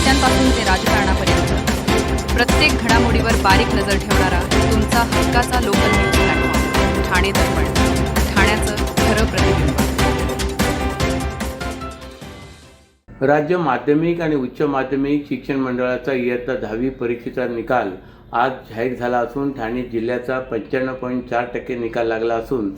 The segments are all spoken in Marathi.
नेत्यांपासून ते राजकारणापर्यंत प्रत्येक घडामोडीवर बारीक नजर ठेवणारा तुमचा हक्काचा लोकल न्यूज प्लॅटफॉर्म ठाणे दर्पण, ठाण्याचं खरं प्रतिबिंब। राज्य माध्यमिक आणि उच्च माध्यमिक शिक्षण मंडळाचा इयत्ता 10वी परीक्षेचा निकाल आज जाहीर झाला असून ठाणे जिल्ह्याचा 95.4% निकाल लागला असून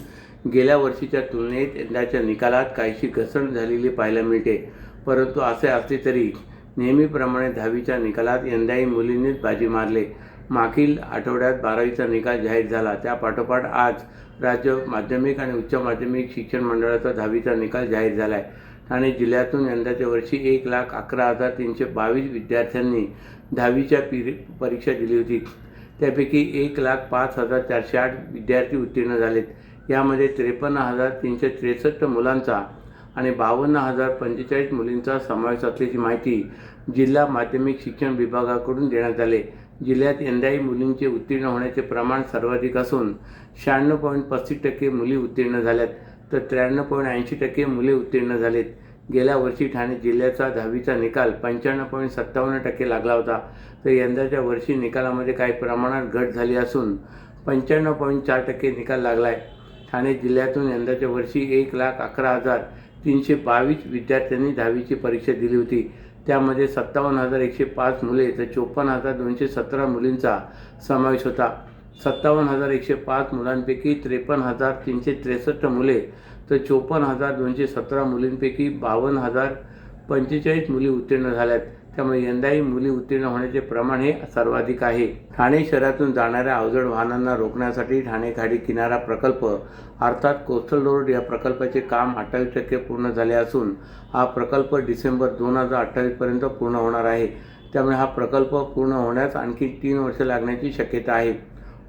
गेल्या वर्षीच्या तुलनेत यंदाच्या निकालात काहीशी घसरण झालेली पाहायला मिळते। परंतु असे असले तरी नेहमीप्रमाणे 10वीच्या निकालात यंदाही मुलींनीच बाजी मारले। मागील आठवड्यात 12वीचा निकाल जाहीर झाला, त्यापाठोपाठ आज राज्य माध्यमिक आणि उच्च माध्यमिक शिक्षण मंडळाचा 10वीचा निकाल जाहीर झाला आहे। ठाणे जिल्ह्यातून यंदाच्या वर्षी 1,11,322 विद्यार्थ्यांनी 10वीच्या परीक्षा दिली होती। त्यापैकी 1,05,408 विद्यार्थी उत्तीर्ण झालेत। यामध्ये 53,363 मुलांचा आणि 52,045 मुलींचा समावेश असल्याची माहिती जिल्हा माध्यमिक शिक्षण विभागाकडून देण्यात आली। जिल्ह्यात यंदाही मुलींचे उत्तीर्ण होण्याचे प्रमाण सर्वाधिक असून 96.35% मुली उत्तीर्ण झाल्यात, तर 93.80% मुले उत्तीर्ण झालेत। गेल्या वर्षी ठाणे जिल्ह्याचा 10वीचा निकाल 95.57% लागला होता, तर यंदाच्या वर्षी निकालामध्ये काही प्रमाणात घट झाली असून 95.4% निकाल लागला आहे। ठाणे जिल्ह्यातून यंदाच्या वर्षी 1,11,322 विद्यार्थ्यांनी 10वीची परीक्षा दिली होती। त्यामध्ये 57,105 मुले तर 54,217 मुलींचा समावेश होता। 57,105 मुलांपैकी 53,363 मुले तर 54,217 मुलींपैकी 52,045 मुली उत्तीर्ण झाल्यात। त्यामुळे यंदाही मुली उत्तीर्ण होण्याचे प्रमाण हे सर्वाधिक आहे। ठाणे शहरातून जाणाऱ्या अवजड वाहनांना रोखण्यासाठी ठाणे खाडी किनारा प्रकल्प अर्थात कोस्टल रोड या प्रकल्पाचे काम 28% पूर्ण झाले असून हा प्रकल्प डिसेंबर 2028 पर्यंत पूर्ण होणार आहे। त्यामुळे हा प्रकल्प पूर्ण होण्यास आणखी 3 वर्षे लागण्याची शक्यता आहे।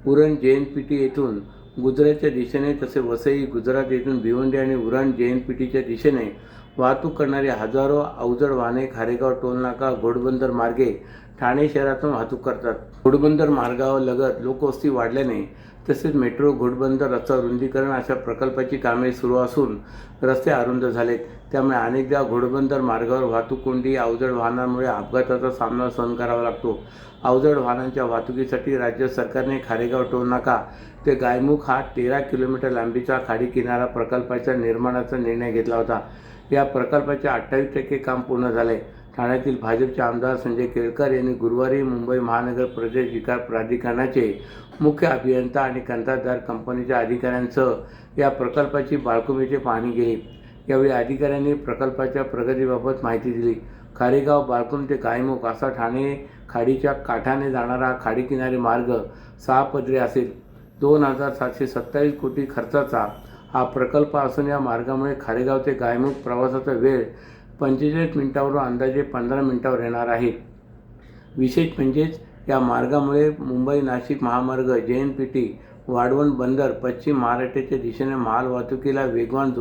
उरण JNPT येथून गुजरातच्या दिशेने तसे वसई गुजरात येथून भिवंडी आणि उरण JNPTच्या दिशेने वाहतूक करणारी हजारो अवजड वाहने खारेगाव टोलनाका घोडबंदर मार्गे ठाणे शहरातून वाहतूक करतात। घोडबंदर मार्गालगत लोकवस्ती वाढल्याने तसेच मेट्रो घोडबंदर रस्ता रुंदीकरण अशा प्रकल्पाची कामे सुरू असून रस्ते अरुंद झालेत। त्यामुळे अनेकदा घोडबंदर मार्गावर वाहतूक कोंडी अवजड वाहनांमुळे अपघाताचा सामना सहन करावा लागतो। अवजड वाहनांच्या वाहतुकीसाठी राज्य सरकारने खारेगाव टोलनाका ते गायमुख हा 13 किलोमीटर लांबीचा खाडी किनारा प्रकल्पाच्या निर्माणाचा निर्णय घेतला होता। या प्रकल्पाचे 28% काम पूर्ण झाले। ठाण्यातील भाजपचे आमदार संजय केळकर यांनी गुरुवारी मुंबई महानगर प्रदेश विकास प्राधिकरणाचे मुख्य अभियंता आणि कंत्राटदार कंपनीच्या अधिकाऱ्यांसह या प्रकल्पाची बाळकुम येथे पाहणी केली। यावेळी अधिकाऱ्यांनी प्रकल्पाच्या प्रगतीबाबत माहिती दिली। खारेगाव बाळकुम ते गायमुख असा ठाणे खाडीच्या काठाने जाणारा खाडीकिनारी मार्ग 6 पदरी असेल। 2,727 कोटी खर्चाचा हा प्रकल्प असून या मार्गामुळे खारेगाव ते गायमुख प्रवासाचा वेळ 45 मिनिटांवरून अंदाजे 15 मिनिटांवर येणार आहे। विशेष म्हणजेच या मार्गामुळे मुंबई नाशिक महामार्ग JNPT वाढवण बंदर पश्चिम महाराष्ट्राच्या दिशेने माल वाहतुकीला वेगवान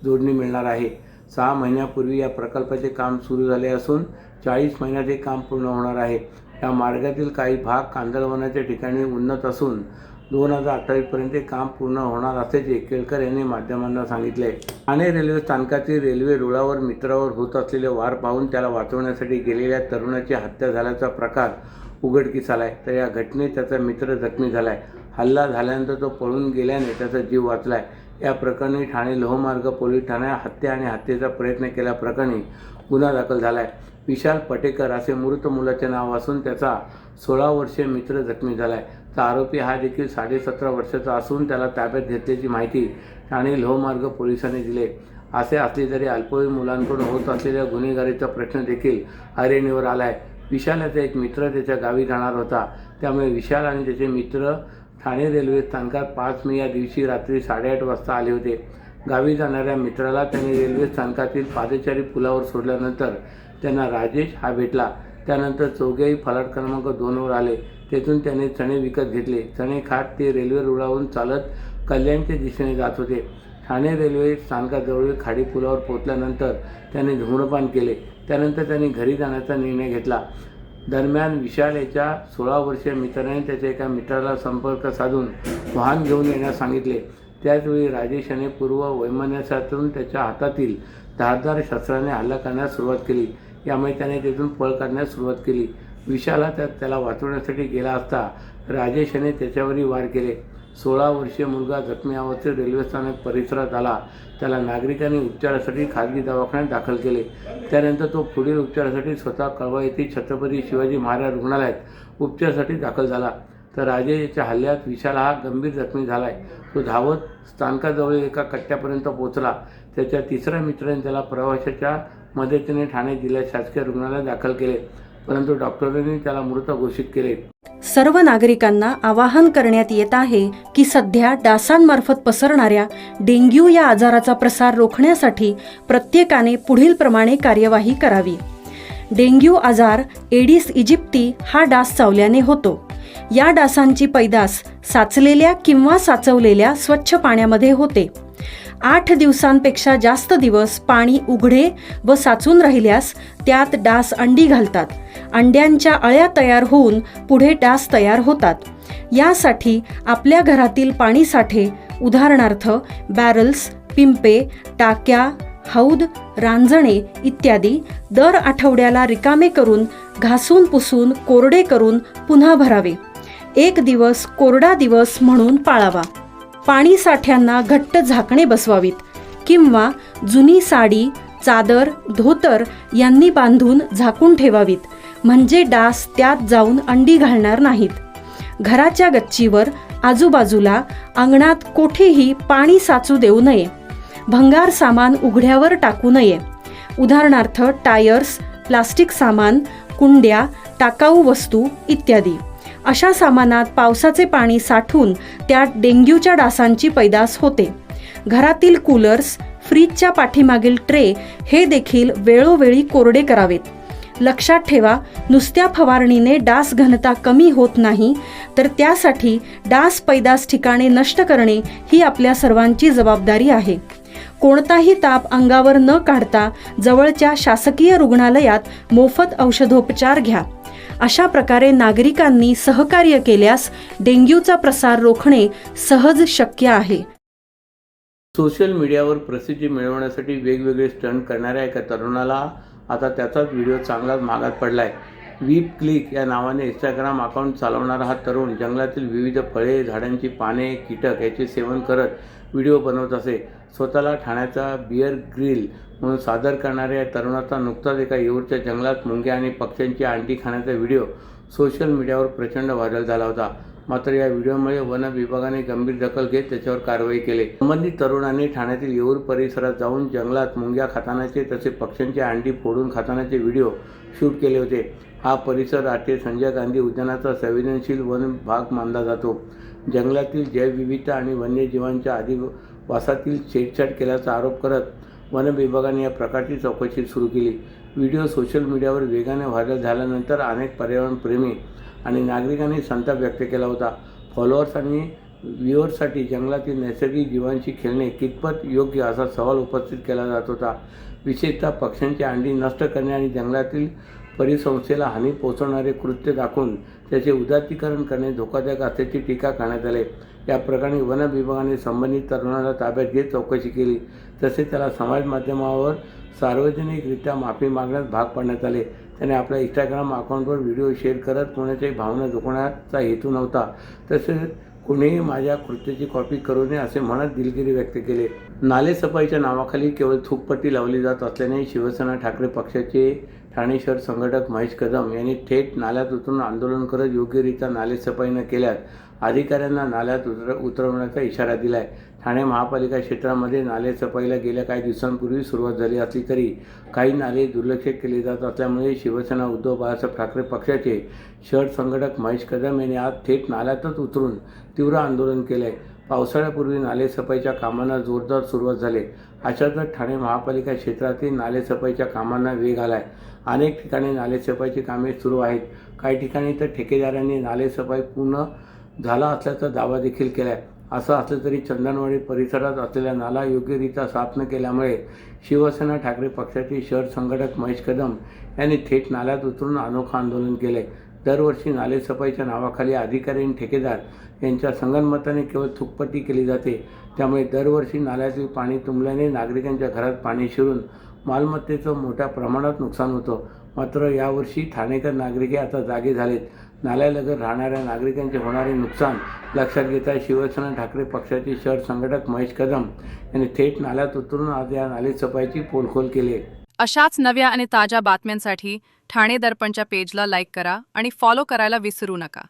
जोडणी मिळणार आहे। 6 महिन्यापूर्वी या प्रकल्पाचे काम सुरू झाले असून 40 महिन्यात हे काम पूर्ण होणार आहे। या मार्गातील काही भाग कांदळवनाच्या ठिकाणी उन्नत असून 2028 पर्यंत काम पूर्ण होणार असल्याचे केळकर यांनी माध्यमांना सांगितले। ठाणे रेल्वे स्थानकातील रेल्वे रुळावर मित्रावर होत असलेले वार पाहून त्याला वाचवण्यासाठी गेलेल्या तरुणाची हत्या झाल्याचा प्रकार उघडकीस आलाय, तर या घटनेत त्याचा मित्र जखमी झालाय। हल्ला झाल्यानंतर तो पळून गेल्याने त्याचा जीव वाचलाय। या प्रकरणी ठाणे लोहमार्ग पोलीस ठाण्यात हत्या आणि हत्येचा प्रयत्न केल्याप्रकरणी गुन्हा दाखल झालाय। विशाल पटेकर असे मृत मुलाचे नाव असून त्याचा 16 वर्षीय मित्र जखमी झालाय। तर आरोपी हा देखील 17.5 वर्षाचा असून त्याला ताब्यात घेतल्याची माहिती ठाणे लोहमार्ग पोलिसांनी दिली। असे असले तरी अल्पवयीन मुलांकडून होत असलेल्या गुन्हेगारीचा प्रश्न देखील ऐरणीवर आलाय। विशाल याचा एक मित्र त्याच्या गावी जाणार होता, त्यामुळे विशाल आणि त्याचे मित्र ठाणे रेल्वे स्थानकात 5 मे या दिवशी रात्री 8:30 वाजता आले होते। गावी जाणाऱ्या मित्राला त्यांनी रेल्वे स्थानकातील पादचारी पुलावर सोडल्यानंतर त्यांना राजेश हा भेटला। त्यानंतर चौघेही फलाट क्रमांक 2 वर आले। तेथून त्याने चणे विकत घेतले। चणे खात ते रेल्वे रुळावरून चालत कल्याणच्या दिशेने जात होते। ठाणे रेल्वे स्थानकाजवळील खाडी पुलावर पोहोचल्यानंतर त्यांनी धूम्रपान केले। त्यानंतर त्यांनी घरी जाण्याचा निर्णय घेतला। दरम्यान विशाल याच्या 16 वर्षीय मित्राने त्याच्या एका मित्राला संपर्क साधून वाहन घेऊन येण्यास सांगितले। त्याचवेळी राजेश याने पूर्व वैमनस्यातून त्याच्या हातातील धारदार शस्त्राने हल्ला करण्यास सुरुवात केली। यामुळे त्याने तिथून पळ काढण्यास सुरुवात केली. विशाला त्याला वाचवण्यासाठी गेला असता राजेश याने त्याच्यावरही वार केले. 16 वर्षीय मुलगा जखमी अवस्थेत रेल्वे स्थानक परिसरात आला. त्याला नागरिकांनी उपचारासाठी खाजगी दवाखान्यात दाखल केले. त्यानंतर तो पुढील उपचारासाठी स्वतः कळवा येथील छत्रपती शिवाजी महाराज रुग्णालयात उपचारासाठी दाखल झाला. तर राजेशच्या हल्ल्यात विशाला हा गंभीर जखमी झाला आहे. तो धावत स्थानकाजवळ एका कट्ट्यापर्यंत पोहोचला. त्याच्या तिसऱ्या मित्राने त्याला प्रवाशाच्या मदतीने ठाणे जिल्हा शासकीय रुग्णालयात दाखल केले, परंतु डॉक्टरांनी त्याला मृत घोषित केले. सर्व नागरिकांना आवाहन करण्यात येत आहे की सध्या डासांमार्फत पसरणाऱ्या डेंग्यू या आजाराचा प्रसार रोखण्यासाठी प्रत्येकाने पुढीलप्रमाणे कार्यवाही करावी. डेंग्यू आजार एडिस इजिप्ती हा डास चावल्याने होतो. या डासांची पैदास साचलेल्या किंवा साचवलेल्या स्वच्छ पाण्यामध्ये होते. 8 दिवसांपेक्षा जास्त दिवस पाणी उघडे व साचून राहिल्यास त्यात डास अंडी घालतात. अंड्यांच्या अळ्या तयार होऊन पुढे डास तयार होतात. यासाठी आपल्या घरातील पाणीसाठे उदाहरणार्थ बॅरल्स, पिंपे, टाक्या, हौद, रांजणे इत्यादी दर आठवड्याला रिकामे करून घासून पुसून कोरडे करून पुन्हा भरावे. 1 दिवस कोरडा दिवस म्हणून पाळावा. पाणी साठ्यांना घट्ट झाकणे बसवावीत किंवा जुनी साडी, चादर, धोतर यांनी बांधून झाकून ठेवावीत, म्हणजे डास त्यात जाऊन अंडी घालणार नाहीत. घराच्या गच्चीवर, आजूबाजूला, अंगणात कोठेही पाणी साचू देऊ नये. भंगार सामान उघड्यावर टाकू नये. उदाहरणार्थ टायर्स, प्लास्टिक सामान, कुंड्या, टाकाऊ वस्तू इत्यादी. अशा सामानात पावसाचे पाणी साठून त्यात डेंग्यूच्या डासांची पैदास होते. घरातील कूलर्स, फ्रीजच्या पाठीमागील ट्रे हे देखील वेळोवेळी कोरडे करावेत. लक्षात ठेवा, नुसत्या फवारणीने डास घनता कमी होत नाही, तर त्यासाठी डास पैदास ठिकाणे नष्ट करणे ही आपल्या सर्वांची जबाबदारी आहे. कोणताही ताप अंगावर न काढता जवळच्या शासकीय रुग्णालयात मोफत औषधोपचार घ्या. अशा प्रकारे नागरिकांनी सहकार्य केल्यास डेंग्यूचा प्रसार रोखणे सहज शक्य आहे. सोशल मीडियावर प्रसिद्धी मिळवण्यासाठी वेगवेगळे स्टंट करणाऱ्या एका तरुणाला आता त्याचाच व्हिडिओ चांगलाच महागात पडला आहे. वीप क्लिक या नावाने इंस्टाग्राम अकाउंट चालवणारा हा तरुण जंगलातील विविध फळे, झाडांची पाने, कीटक याचे सेवन करत व्हिडिओ बनवत असे. स्वतःला ठाण्याचा बिअर ग्रिल म्हणून सादर करणाऱ्या या तरुणाचा नुकताच एका येऊरच्या जंगलात मुंग्या आणि पक्ष्यांची अंडी खाण्याचा व्हिडिओ सोशल मीडियावर प्रचंड व्हायरल झाला होता. मात्र या व्हिडिओमुळे वन विभागाने गंभीर दखल घेत त्याच्यावर कारवाई केली. संबंधित तरुणाने ठाण्यातील येऊर परिसरात जाऊन जंगलात मुंग्या खातानाचे तसे पक्ष्यांची अंडी फोडून खातानाचे व्हिडिओ शूट केले होते. हा परिसर राष्ट्रीय संजय गांधी उद्यानाचा संवेदनशील वन भाग मानला जातो. जंगलातील जैवविविधता आणि वन्यजीवांच्या अधिवासातील छेडछाड केल्याचा आरोप करत वन विभागाने या प्रकारची चौकशी सुरू केली. व्हिडिओ सोशल मीडियावर वेगाने व्हायरल झाल्यानंतर अनेक पर्यावरणप्रेमी आणि नागरिकांनी संताप व्यक्त केला होता. फॉलोअर्स आणि व्ह्युअर्ससाठी जंगलातील नैसर्गिक जीवांशी खेळणे कितपत योग्य असा सवाल उपस्थित केला जात होता. विशेषतः पक्ष्यांची अंडी नष्ट करणे आणि जंगलातील परिसंस्थेला हानी पोहोचवणारे कृत्य दाखवून त्याचे उदात्तीकरण करणे धोकादायक असल्याची टीका करण्यात आली. या प्रकरणी वन विभागाने संबंधित तरुणाला ताब्यात घेत चौकशी केली. तसेच त्याला समाज माध्यमावर सार्वजनिकरित्या माफी मागण्यास भाग पाडण्यात आले. त्याने आपल्या इंस्टाग्राम अकाउंटवर व्हिडिओ शेअर करत कोणाच्याही भावना दुखवण्याचा हेतू नव्हता, तसेच कोणीही माझ्या कृत्याची कॉपी करू नये असे म्हणत दिलगिरी व्यक्त केले. नालेसफाईच्या नावाखाली केवळ थूकपट्टी लावली जात असल्याने शिवसेना ठाकरे पक्षाचे ठाणे शहर संघटक महेश कदम यांनी थेट नाल्यात उतरून आंदोलन करत योग्यरित्या नालेसफाई न केल्यास अधिकाऱ्यांना नाल्यात उतरवण्याचा इशारा दिला आहे. ठाणे महापालिका क्षेत्रामध्ये नालेसफाईला गेल्या काही दिवसांपूर्वी सुरुवात झाली असली तरी काही नाले दुर्लक्षित केले जात असल्यामुळे शिवसेना उद्धव बाळासाहेब ठाकरे पक्षाचे शहर संघटक महेश कदम यांनी आज थेट नाल्यातच उतरून तीव्र आंदोलन केले आहे. पावसाळ्यापूर्वी नालेसफाईच्या कामांना जोरदार सुरुवात झाली. अशातच ठाणे महापालिका क्षेत्रातील नालेसफाईच्या कामांना वेग आला आहे. अनेक ठिकाणी नालेसफाईची कामे सुरू आहेत. काही ठिकाणी तर ठेकेदारांनी नालेसफाई पूर्ण झाला असल्याचा दावा देखील केला आहे. असं असलं तरी चंदनवाडी परिसरात असलेला नाला योग्यरित्या साफ न केल्यामुळे शिवसेना ठाकरे पक्षाचे शहर संघटक महेश कदम यांनी थेट नाल्यात उतरून अनोखं आंदोलन केले. दरवर्षी नालेसफाईच्या नावाखाली अधिकारी आणि ठेकेदार यांच्या संगनमताने केवळ थुकपट्टी केली जाते. त्यामुळे दरवर्षी नाल्यातील पाणी तुंबल्याने नागरिकांच्या घरात पाणी शिरून मालमत्तेचं मोठ्या प्रमाणात नुकसान होतं. मात्र यावर्षी ठाणेकर नागरिक आता जागे झालेत. नाल्यालगत राहणाऱ्या नागरिकांचे होणारे नुकसान लक्षात घेता शिवसेना ठाकरे पक्षाचे शहर संघटक महेश कदम यांनी थेट नाल्यात उतरून आज या नालेसफाईची पोलखोल केली आहे. अशाच नव्या आणि ताज्या बातम्यांसाठी ठाणे दर्पणच्या पेजला लाईक करा आणि फॉलो करायला विसरू नका.